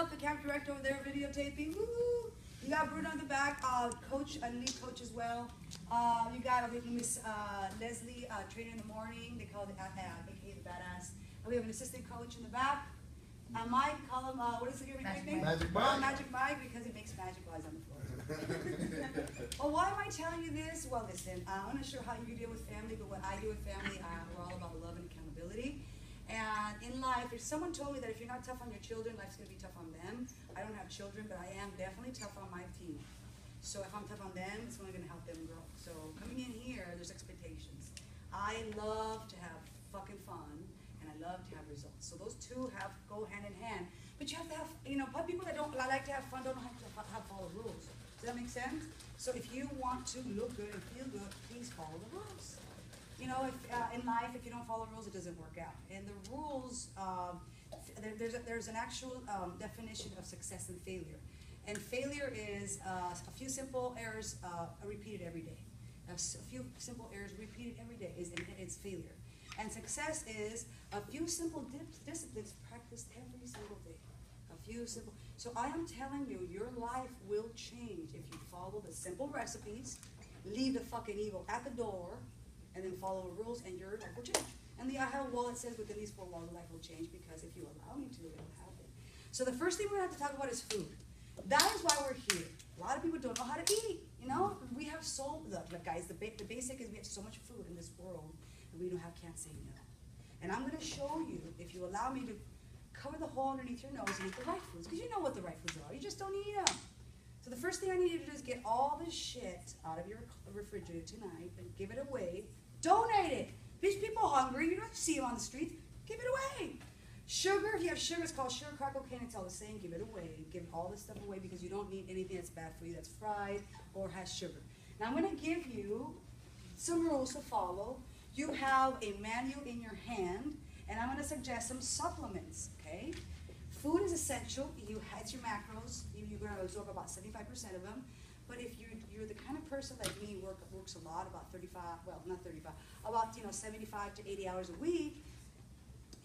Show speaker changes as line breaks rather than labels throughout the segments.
up, the camp director over there videotaping. Woo! You got Bruno on the back, coach, a lead coach as well. You got Miss Leslie, trainer in the morning. They call it AKA the Badass. We have an assistant coach in the back. Mike, call him, what is your nickname?
Magic Mike.
Magic Mike, because he makes magic eyes on the floor. Well, why am I telling you this? Well, listen, I'm not sure how you deal with family, but what I do with family, we're all about love and accountability. And in life, if someone told me that if you're not tough on your children, life's going to be tough on them. I don't have children, but I am definitely tough on my team. So if I'm tough on them, it's only going to help them grow. So coming in here, there's expectations. I love to have fucking fun, and I love to have results. So those two go hand in hand. But you have to have, people that don't like to have fun don't have to follow rules. Does that make sense? So if you want to look good and feel good, please follow the rules. If in life, if you don't follow rules, it doesn't work out. And the rules, there's an actual definition of success and failure. And failure is a few simple errors repeated every day. A few simple errors repeated every day is failure. And success is a few simple disciplines practiced every single day. A few simple. So I am telling you, your life will change if you follow the simple recipes, leave the fucking evil at the door, and then follow the rules, and your life will change. And I have a wall that says within these 4 walls, life will change, because if you allow me to, it will happen. So the first thing we're going to have to talk about is food. That is why we're here. A lot of people don't know how to eat. We have guys, the basic is we have so much food in this world, and we can't say no. And I'm going to show you, if you allow me to cover the hole underneath your nose and eat the right foods, because you know what the right foods are. You just don't eat them. So the first thing I need you to do is get all this shit out of your refrigerator tonight and give it away. Donate it. These people are hungry. You don't see them on the streets. Give it away. Sugar, if you have sugar, it's called sugar, crack cocaine. It's all the same. Give it away. Give all this stuff away, because you don't need anything that's bad for you, that's fried or has sugar. Now I'm going to give you some rules to follow. You have a manual in your hand, and I'm going to suggest some supplements, okay? Food is essential. It's your macros. You're going to absorb about 75% of them. But if you're the kind of person like me, works a lot, about 75 to 80 hours a week,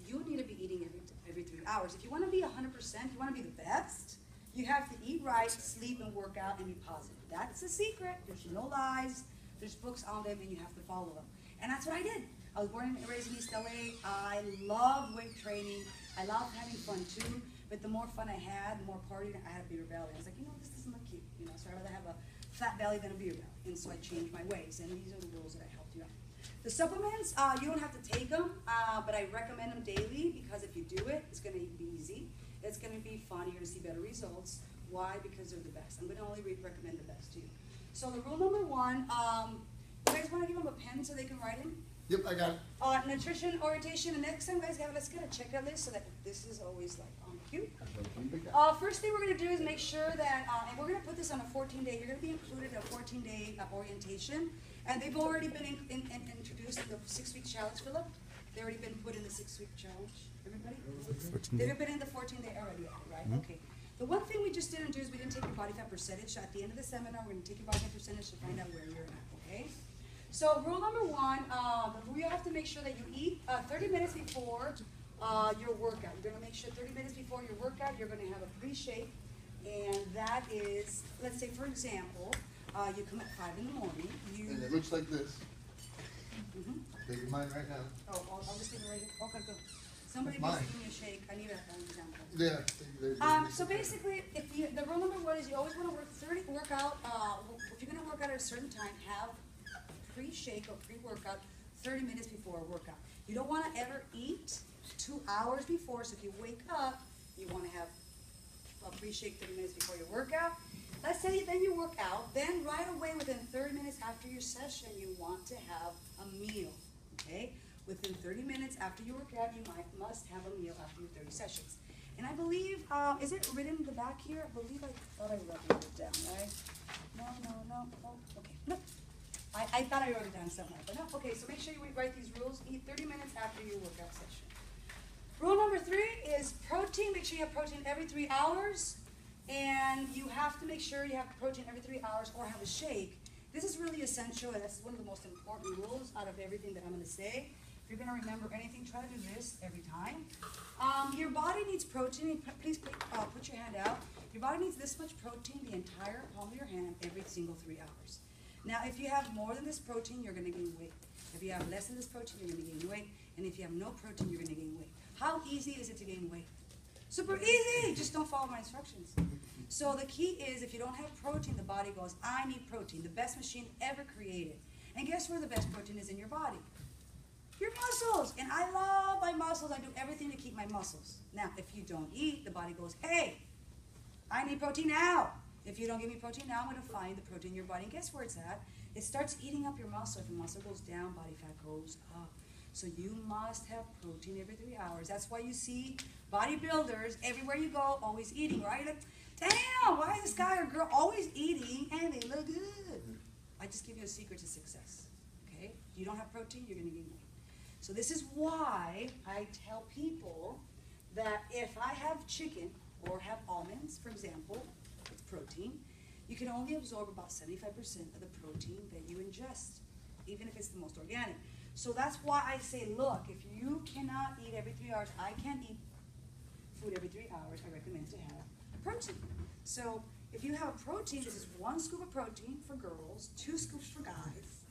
you need to be eating every 3 hours. If you want to be 100%, you want to be the best, you have to eat right, sleep, and work out, and be positive. That's the secret. There's no lies. There's books on them, and you have to follow them. And that's what I did. I was born and raised in East LA. I love weight training. I love having fun too. But the more fun I had, the more partying, I had a bigger belly. I was like, this doesn't look cute. So I'd rather have a fat belly than a bigger belly. And so I changed my ways. And these are the rules that I helped you out. The supplements, you don't have to take them, but I recommend them daily, because if you do it, it's going to be easy. It's going to be fun. You're going to see better results. Why? Because they're the best. I'm going to only recommend the best to you. So the rule number 1, you guys want to give them a pen so they can write in?
Yep, I got it.
Nutrition, orientation, and next time, guys, let's get a checklist so that this is always on cue. First thing we're going to do is make sure that, and we're going to put this on a 14-day, you're going to be included in a 14-day orientation, and they've already been introduced in the 6-week challenge, Philip. They've already been put in the 6-week challenge, everybody? They've been in the 14-day already, right? Mm-hmm. Okay. The one thing we just didn't do is we didn't take your body fat percentage. So at the end of the seminar, we're going to take your body fat percentage to find out where you're at, okay? So rule number 1, you have to make sure that you eat 30 minutes before your workout. You're going to make sure 30 minutes before your workout, you're going to have a pre-shake. And that is, let's say, for example, you come at 5 in the morning.
And it looks like this.
Mm-hmm.
Take mine right now.
Oh, I'll just take it right here. Okay, good. Somebody
That's
please give me a shake. I need an example.
Yeah.
So basically, the rule number 1 is you always want to work out. If you're going to work out at a certain time, have pre-shake or pre-workout 30 minutes before a workout. You don't want to ever eat 2 hours before. So if you wake up, you want to have a pre-shake 30 minutes before your workout. Let's say then you work out. Then right away, within 30 minutes after your session, you want to have a meal. Okay. Within 30 minutes after you work out, you must have a meal after your 30 sessions. And I believe, is it written in the back here? I believe I thought I wrote it down, right? No. Oh, okay. No. I thought I wrote it down somewhere, but no. Okay, so make sure you write these rules. Eat 30 minutes after your workout session. Rule number 3 is protein. Make sure you have protein every 3 hours. And you have to make sure you have protein every 3 hours or have a shake. This is really essential, and that's one of the most important rules out of everything that I'm going to say. If you're gonna remember anything, try to do this every time. Your body needs protein. Please put your hand out. Your body needs this much protein, the entire palm of your hand, every single 3 hours. Now, if you have more than this protein, you're gonna gain weight. If you have less than this protein, you're gonna gain weight. And if you have no protein, you're gonna gain weight. How easy is it to gain weight? Super easy, just don't follow my instructions. So the key is, if you don't have protein, the body goes, I need protein, the best machine ever created. And guess where the best protein is in your body? Your muscles. And I love my muscles. I do everything to keep my muscles. Now, if you don't eat, the body goes, hey, I need protein now. If you don't give me protein now, I'm going to find the protein in your body. And guess where it's at? It starts eating up your muscle. If your muscle goes down, body fat goes up. So you must have protein every 3 hours. That's why you see bodybuilders everywhere you go always eating, right? You're like, damn, why is this guy or girl always eating and they look good? I just give you a secret to success, okay? If you don't have protein, you're going to gain weight. So this is why I tell people that if I have chicken or have almonds, for example, it's protein, you can only absorb about 75% of the protein that you ingest, even if it's the most organic. So that's why I say, look, if you cannot eat every 3 hours, I can't eat food every 3 hours, I recommend to have protein. So if you have a protein, this is 1 scoop of protein for girls, 2 scoops for guys.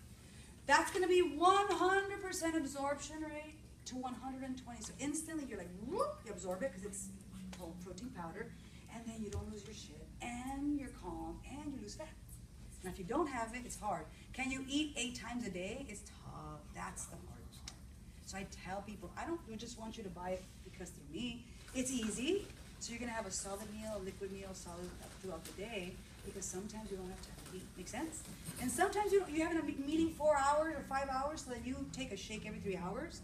That's going to be 100% absorption rate to 120. So instantly you're like, whoop, you absorb it because it's protein powder, and then you don't lose your shit, and you're calm, and you lose fat. Now if you don't have it, it's hard. Can you eat 8 times a day? It's tough. That's the hard part. So I tell people, I don't just want you to buy it because through me. It's easy. So you're going to have a solid meal, a liquid meal, solid throughout the day, because sometimes you don't have to eat. Make sense? And sometimes you're having a meeting 4 hours or 5 hours, so that you take a shake every 3 hours.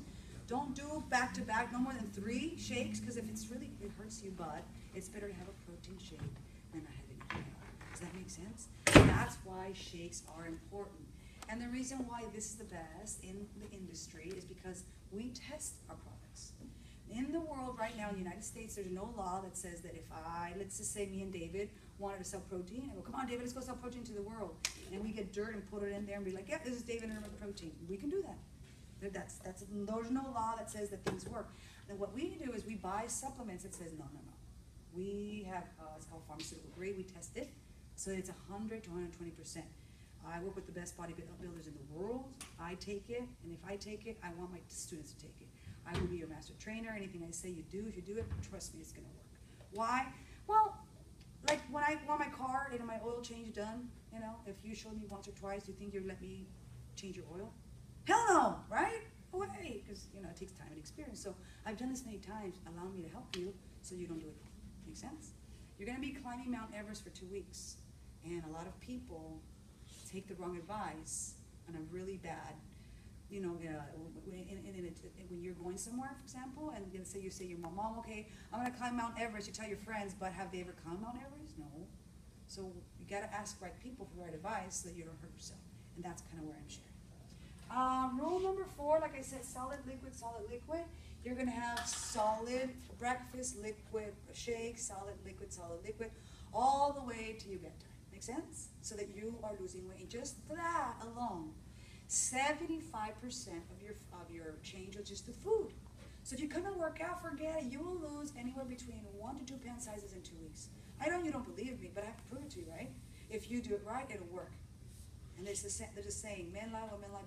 Don't do back to back, no more than 3 shakes, because if it hurts you, but it's better to have a protein shake than not having anything. Does that make sense? That's why shakes are important. And the reason why this is the best in the industry is because we test our products. In the world right now, in the United States, there's no law that says that if let's just say me and David wanted to sell protein, and go, come on, David, let's go sell protein to the world. And we get dirt and put it in there and be like, yeah, this is David and protein. We can do that. There's no law that says that things work. And what we do is we buy supplements that says, no. We have, it's called pharmaceutical grade, we test it. So it's 100 to 120%. I work with the best bodybuilders in the world. I take it, and if I take it, I want my students to take it. I will be your master trainer. Anything I say you do, if you do it, trust me, it's going to work. Why? Well, like when I want my car and my oil change done, if you show me once or twice, do you think you'll let me change your oil? Hell no, right? No way, because it takes time and experience. So I've done this many times. Allow me to help you so you don't do it. Make sense? You're going to be climbing Mount Everest for 2 weeks, and a lot of people take the wrong advice on a really bad, when you're going somewhere, for example, and you say your mom, okay, I'm going to climb Mount Everest. You tell your friends, but have they ever climbed Mount Everest? No. So you got to ask right people for the right advice so that you don't hurt yourself, and that's kind of where I'm sharing. Rule number 4, like I said, solid, liquid, solid, liquid. You're going to have solid breakfast, liquid shake, solid, liquid, all the way till you get there. Make sense? So that you are losing weight. Just that alone, 75% of your change is just the food. So if you come and work out, forget it. You will lose anywhere between 1 to 2 pound sizes in 2 weeks. I know you don't believe me, but I have to prove it to you, right? If you do it right, it'll work. And they're just saying, men lie, women lie,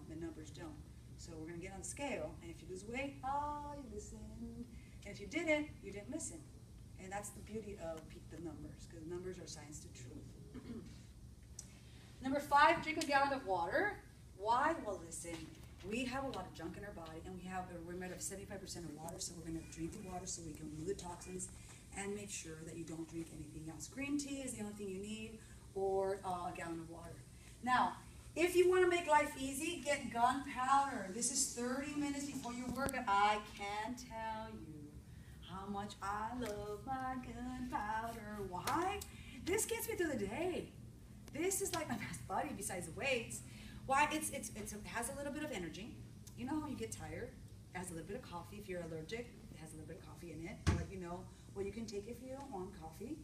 but numbers don't. So we're going to get on the scale, and if you lose weight, you listened. And if you didn't, you didn't listen. And that's the beauty of the numbers, because numbers are science to truth. Number 5, drink a gallon of water. Why? Well, listen, we have a lot of junk in our body, and we're made of 75% of water, so we're going to drink the water so we can remove the toxins and make sure that you don't drink anything else. Green tea is the only thing you need, or a gallon of water. Now, if you want to make life easy, get gunpowder. This is 30 minutes before you work. I can't tell you how much I love my gunpowder. Why? This gets me through the day. This is like my best buddy besides the weights. Why? It has a little bit of energy. You know how you get tired? It has a little bit of coffee. If you're allergic, it has a little bit of coffee in it. But you know what you can take if you don't want coffee.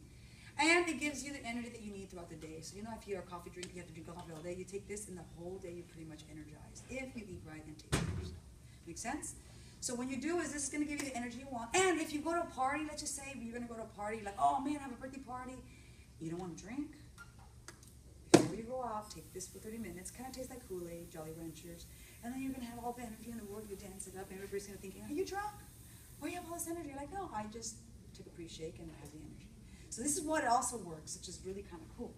And it gives you the energy that you need throughout the day. So if you're a coffee drinker, you have to drink coffee all day. You take this, and the whole day you're pretty much energized if you eat right and take care of yourself. Make sense? So what you do is this is going to give you the energy you want. And if you go to a party, let's just say you're going to go to a party, like, oh man, I have a birthday party. You don't want to drink. Before you go out, take this for 30 minutes. Kind of tastes like Kool-Aid, Jolly Ranchers. And then you're going to have all the energy in the world. You dance it up. And everybody's going to think, are you drunk? Why do you have all this energy? You're like, no, I just took a pre-shake and I have the energy. So this is what it also works, which is really kind of cool.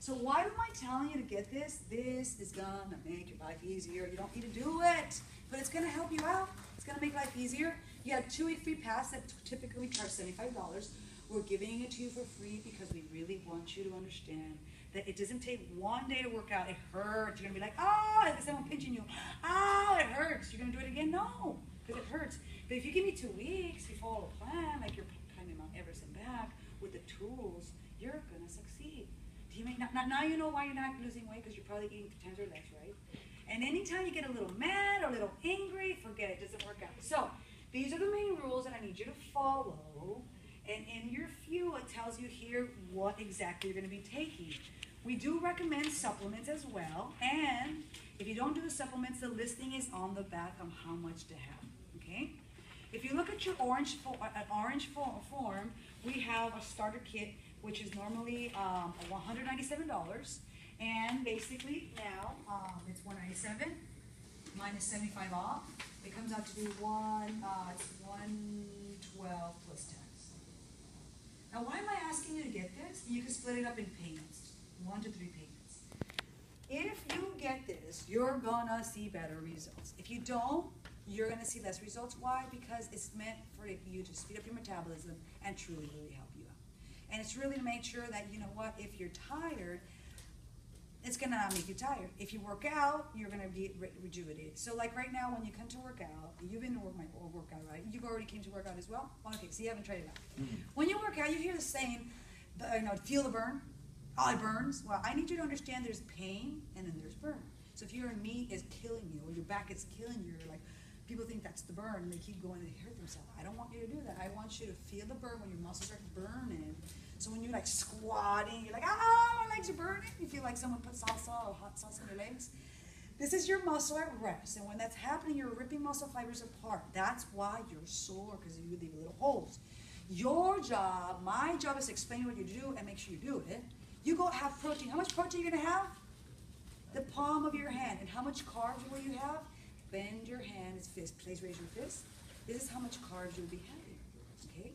So why am I telling you to get this? This is going to make your life easier. You don't need to do it, but it's going to help you out. It's going to make life easier. You get a 2-week free pass that typically we charge $75. We're giving it to you for free because we really want you to understand that it doesn't take one day to work out. It hurts. You're going to be like, oh, it's someone pinching you. Oh, it hurts. You're going to do it again? No, because it hurts. But if you give me 2 weeks, you follow a plan, like you're climbing Mount Everest and back with the tools, you're going to succeed. Do you make, now you know why you're not losing weight, because you're probably eating 3 times or less, right? And anytime you get a little mad or a little angry, forget it. It doesn't work out. So these are the main rules that I need you to follow. And in your fuel, it tells you here what exactly you're going to be taking. We do recommend supplements as well. And if you don't do the supplements, the listing is on the back on how much to have. Okay? If you look at your orange form, we have a starter kit, which is normally $197. And basically now it's $197 minus 75 off. It comes out to be it's $112 plus tax. Now, why am I asking you to get this? You can split it up in payments, 1 to 3 payments. If you get this, you're gonna see better results. If you don't, you're gonna see less results. Why? Because it's meant for you to speed up your metabolism and truly really help you out. And it's really to make sure that, you know what, if you're tired, it's gonna not make you tired. If you work out, you're gonna be rejuvenated. So like right now, when you come to work out, you've been to workout, right? You already came to work out as well? Okay, so you haven't tried it out. Mm-hmm. When you work out, you hear the saying, feel the burn. Oh, it burns. Well, I need you to understand there's pain and then there's burn. So if your knee is killing you or your back is killing you, you're like, people think that's the burn and they keep going and they hurt themselves. I don't want you to do that. I want you to feel the burn when your muscles are burning. So when you're like squatting, you're like, oh, my legs are burning. You feel like someone put salsa or hot sauce on your legs. This is your muscle at rest. And when that's happening, you're ripping muscle fibers apart. That's why you're sore, because you leave little holes. Your job, my job, is to explain what you do and make sure you do it. You go have protein. How much protein are you going to have? The palm of your hand. And how much carbs will you have? Bend your hand, it's fist. Please raise your fist. This is how much carbs you'll be having. Okay?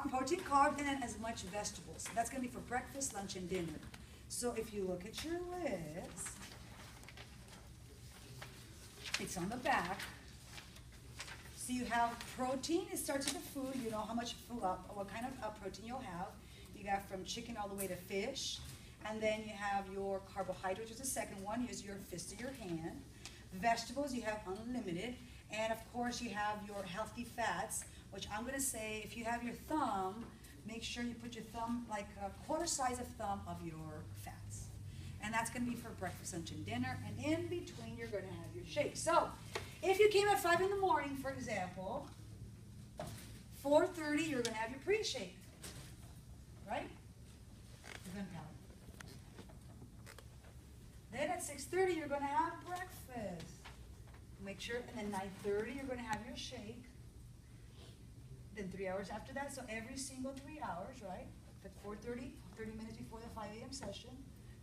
Protein, carbs, and then as much vegetables. That's going to be for breakfast, lunch, and dinner. So if you look at your list, it's on the back. So you have protein. It starts with the food. You know how much food, what kind of protein you'll have. You got from chicken all the way to fish. And then you have your carbohydrates, which is the second one. Use your fist of your hand. Vegetables, you have unlimited. And of course, you have your healthy fats, which I'm going to say, if you have your thumb, make sure you put your thumb, like a quarter size of thumb of your fats. And that's going to be for breakfast, lunch, and dinner. And in between, you're going to have your shake. So if you came at 5 in the morning, for example, 4:30, you're going to have your pre-shake. Right? You're going to have it. Then at 6:30, you're going to have breakfast. Make sure, and then 9:30, you're going to have your shake. Then 3 hours after that, so every single 3 hours, right? At 4:30, 30 minutes before the 5 a.m. session,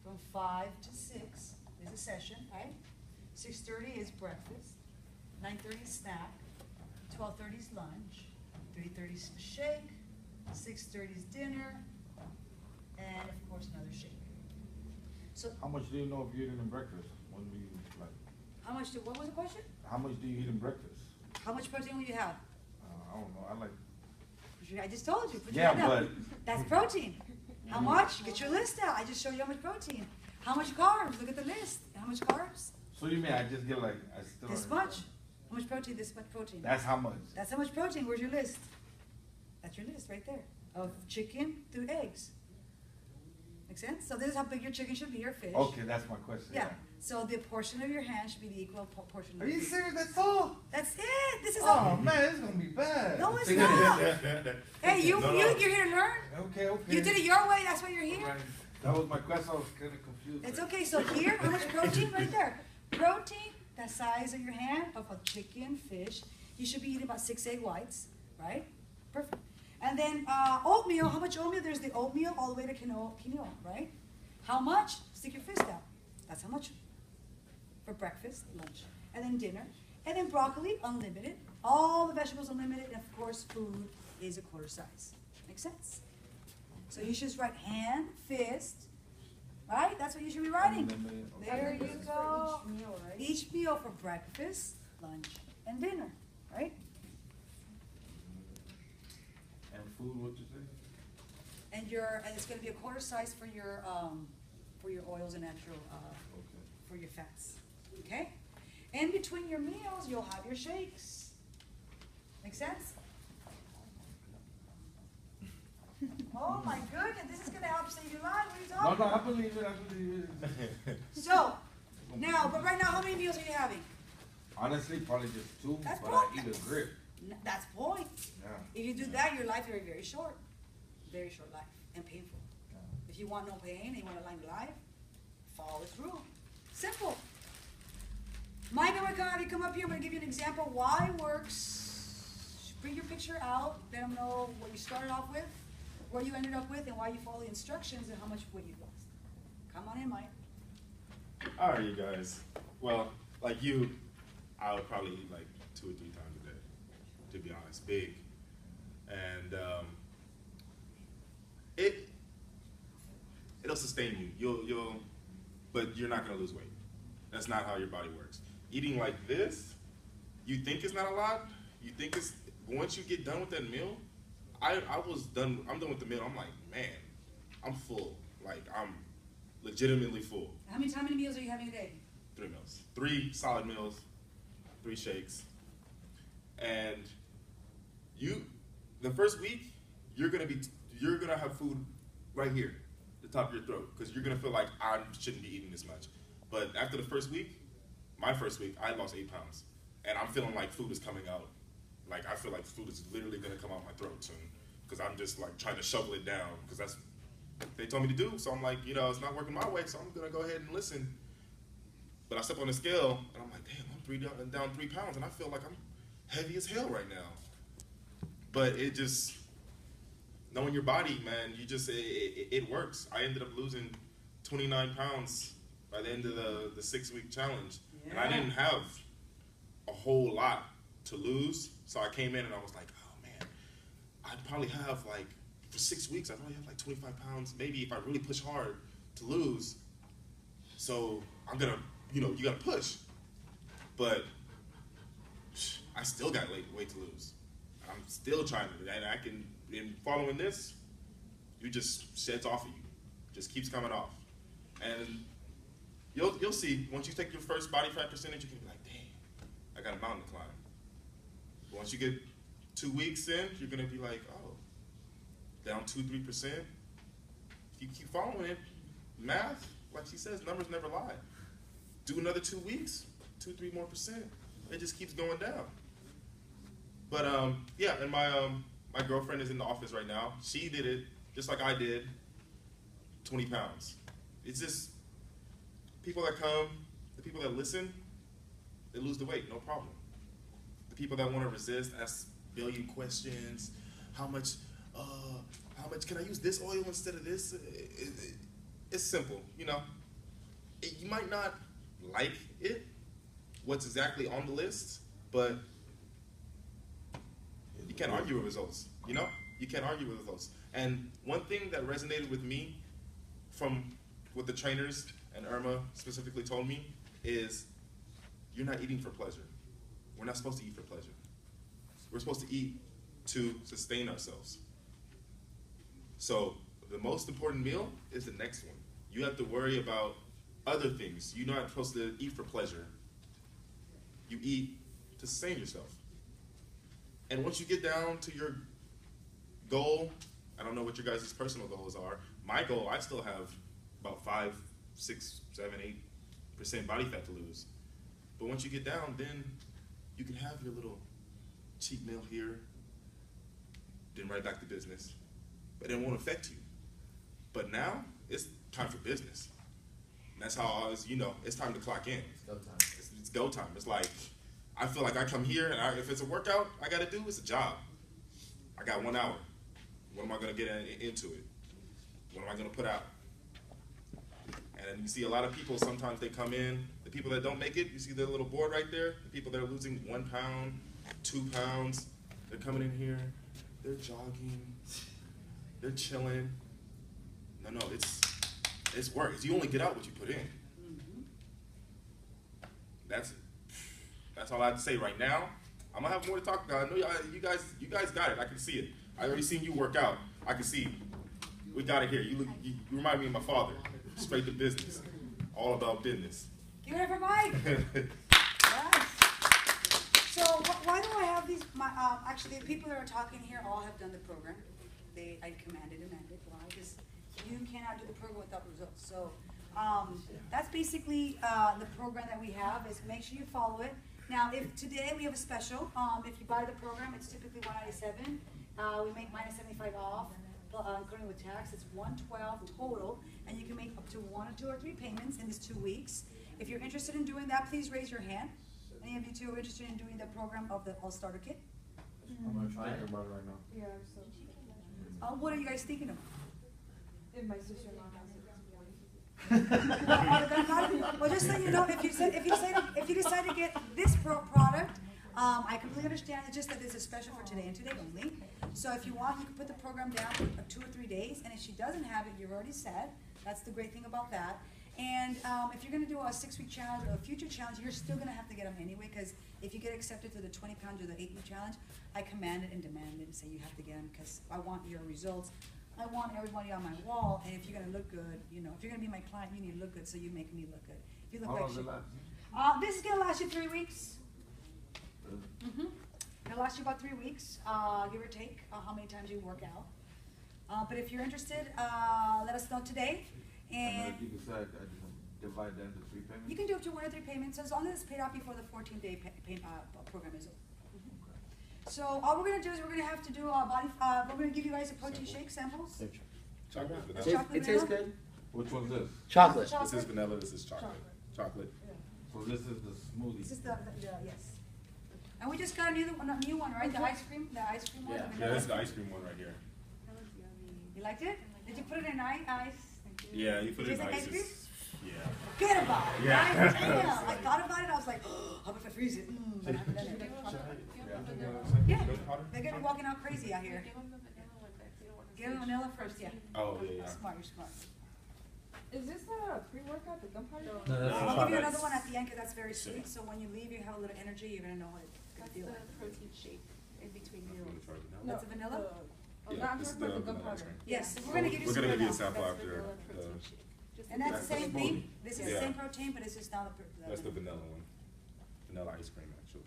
from 5 to 6 is a session, right? 6:30 is breakfast, 9:30 is snack, 12:30 is lunch, 3:30 is shake, 6:30 is dinner, and of course another shake. So
how much do you know if you're eating breakfast? When do you like?
How much what was the question?
How much do you eat in breakfast?
How much protein will you have?
I don't know. I like.
I just told you. Put
yeah,
your hand
but
up. That's protein. How much? Get your list out. I just showed you how much protein. How much carbs? Look at the list. How much carbs?
So you mean I just get like I still
this much? How much protein? This much protein.
That's how much.
That's how much protein. Where's your list? That's your list right there of chicken through eggs. Make sense? So this is how big your chicken should be, or fish.
Okay, that's my question.
Yeah. So the portion of your hand should be the equal portion.
Are you serious? That's all?
That's it. This is
oh
all.
Man, it's gonna be bad.
No, it's not. Hey, you're here to learn.
Okay.
You did it your way. That's why you're here.
Right. That was my question. I was kind of confused.
It's okay. So here, how much protein? Right there. Protein. that size of your hand of a chicken, fish. You should be eating about 6 egg whites, right? Perfect. And then oatmeal, how much oatmeal? There's the oatmeal all the way to quinoa, right? How much? Stick your fist out. That's how much for breakfast, lunch, and then dinner. And then broccoli, unlimited. All the vegetables unlimited, and of course food is a quarter size. Makes sense? So you should just write hand, fist, right? That's what you should be writing. There you go.
Each meal, right?
Each meal for breakfast, lunch, and dinner, right?
And food, what you say?
And it's gonna be a quarter size for your oils and natural,
Okay.
for your fats, okay? In between your meals, you'll have your shakes. Make sense? Oh my goodness, this is gonna help save your life. What are you
No,
talking
no, I
about?
believe it, I believe it.
So, now, but right now, how many meals are you having?
Honestly, probably just 2,
That's
but I
perfect.
eat a grip.
That's the point.
Yeah.
If you do that, your life will be very short. Very short life and painful.
Yeah.
If you want no pain and you want a long life, follow this rule. Simple. Mike, I'm gonna have you come up here. I'm gonna give you an example why it works. Bring your picture out. Let them know what you started off with, where you ended up with, and why you follow the instructions and how much weight you've lost. Come on in, Mike.
All right, you guys. Well, like you, I would probably eat like 2 or 3 times a day, to be honest. Big. And it'll sustain you. But you're not gonna lose weight. That's not how your body works. Eating like this, you think it's not a lot. You think it's, once you get done with that meal, I'm done with the meal. I'm like, man, I'm full. Like, I'm legitimately full.
How many meals are you having a day?
3 meals. 3 solid meals, 3 shakes. And the first week, you're gonna have food right here, the top of your throat, because you're gonna feel like I shouldn't be eating this much. But after the first week, my first week, I lost 8 pounds. And I'm feeling like food is coming out. Like, I feel like food is literally gonna come out my throat soon, because I'm just like trying to shovel it down, because that's what they told me to do. So I'm like, it's not working my way, so I'm gonna go ahead and listen. But I step on the scale, and I'm like, damn, I'm down 3 pounds, and I feel like I'm heavy as hell right now. But it just, knowing your body, man, it works. I ended up losing 29 pounds by the end of the 6-week challenge.
Yeah.
And I didn't have a whole lot to lose. So I came in and I was like, oh man, I'd probably have like, for 6 weeks, I'd probably have like 25 pounds, maybe if I really push hard to lose. So I'm gonna, you gotta push. But I still got weight to lose. I'm still trying to, and I can, in following this, you just sheds off of you. Just keeps coming off. And you'll see, once you take your first body fat percentage, you can be like, dang, I got a mountain to climb. But once you get 2 weeks in, you're gonna be like, oh, down 2-3%. If you keep following it, math, like she says, numbers never lie. Do another 2 weeks, 2-3% more. It just keeps going down. But yeah, and my girlfriend is in the office right now. She did it just like I did, 20 pounds. It's just people that come, the people that listen, they lose the weight, no problem. The people that want to resist, ask billion questions. How much can I use this oil instead of this? It's simple, you might not like it, what's exactly on the list, but you can't argue with results, You can't argue with results. And one thing that resonated with me from what the trainers and Irma specifically told me is, you're not eating for pleasure. We're not supposed to eat for pleasure. We're supposed to eat to sustain ourselves. So the most important meal is the next one. You have to worry about other things. You're not supposed to eat for pleasure. You eat to sustain yourself. And once you get down to your goal, I don't know what your guys' personal goals are. My goal, I still have about 5, 6, 7, 8% body fat to lose. But once you get down, then you can have your little cheat meal here, then right back to business. But it won't affect you. But now, it's time for business. And that's how it's time to clock in.
It's go time.
it's go time. It's like I feel like I come here and if it's a workout I got to do, it's a job. I got 1 hour. What am I gonna get into it? What am I gonna put out? And you see a lot of people. Sometimes they come in. The people that don't make it, you see the little board right there. The people that are losing 1 pound, 2 pounds. They're coming in here. They're jogging. They're chilling. No, it's work. You only get out what you put in.
Mm-hmm.
That's all I have to say right now. I'm gonna have more to talk about. I know you guys got it. I can see it. I already seen you work out. I can see we got it here. You remind me of my father. Straight to business. All about business.
Give it up for Mike. Yes. So why do I have these? Actually, the people that are talking here all have done the program. I commanded and demanded. Why? Because you cannot do the program without results. So that's basically the program that we have. Is make sure you follow it. Now, if today we have a special, if you buy the program, it's typically $197. We make -75 off, including with tax. It's $112 total, and you can make up to 1 or 2 or 3 payments in these 2 weeks. If you're interested in doing that, please raise your hand. Any of you two are interested in doing the program of the All-Starter Kit?
I'm gonna try it about it right now.
Yeah, so
What are you guys thinking of?
if my sister-in-law has it.
Well, just so you know, if you decide to get this product, I completely understand. It's just that it's a special for today and today only. So if you want, you can put the program down for 2 or 3 days, and if she doesn't have it, you're already set. That's the great thing about that. And if you're going to do a 6-week challenge or a future challenge, you're still going to have to get them anyway, because if you get accepted to the 20 pounds or the 8-week challenge, I command it and demand it and say you have to get them because I want your results. I want everybody on my wall, and if you're going to look good, you know, if you're going to be my client, you need to look good, so you make me look good. If you look
How
like
long does it
shit.
last?
This is going to last you 3 weeks. It'll last you about 3 weeks, give or take, how many times you work out. But if you're interested, let us know today. And
if you decide, I just divide that into 3 payments?
you can do up to 1 or 3 payments, as long as it's paid off before the 14-day program is over. So all we're gonna do is we're gonna have to do a we're gonna give you guys a protein shake samples.
Chocolate,
It's
vanilla.
chocolate
It tastes
vanilla.
good.
Which one's this?
Chocolate.
This is vanilla. This is chocolate. Chocolate.
So this is the smoothie.
This is the yes. And we just got a new one, right? The ice cream one.
Yeah.
the
Yeah,
vanilla.
this is the ice cream one right here.
You liked it? Did you put it in ice?
Yeah, you put it in
Tastes like
ice.
ice cream?
Yeah.
Forget about it.
Yeah.
Right? Damn. I thought about it. I was like, oh, how about if I freeze it? But I haven't done it. Yeah. They're gonna be walking out crazy out here. Give them vanilla first, yeah.
Oh yeah.
Smart, you're smart.
Is this a pre-workout, the gunpowder?
No, that's
I'll give you
chocolate.
another one at the end because that's very sweet. So when you leave, you have a little energy. You're gonna know what it's gonna
That's
feel
the
like.
protein shake in between meals.
That's a vanilla?
Oh,
Yeah,
no, I'm
this is
talking about
the
the
vanilla ice
gunpowder.
cream.
Yes, we're gonna give you
We're
some
gonna give you a
right now.
sample
That's
after.
vanilla protein shake. Just
And that's the
That's the
same thing.
smoothie.
This is the
Yeah.
same protein, but it's just not the.
That's the vanilla one. Vanilla ice cream, actually.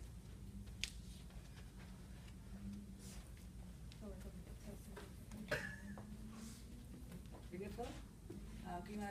You're good, Phil? Can you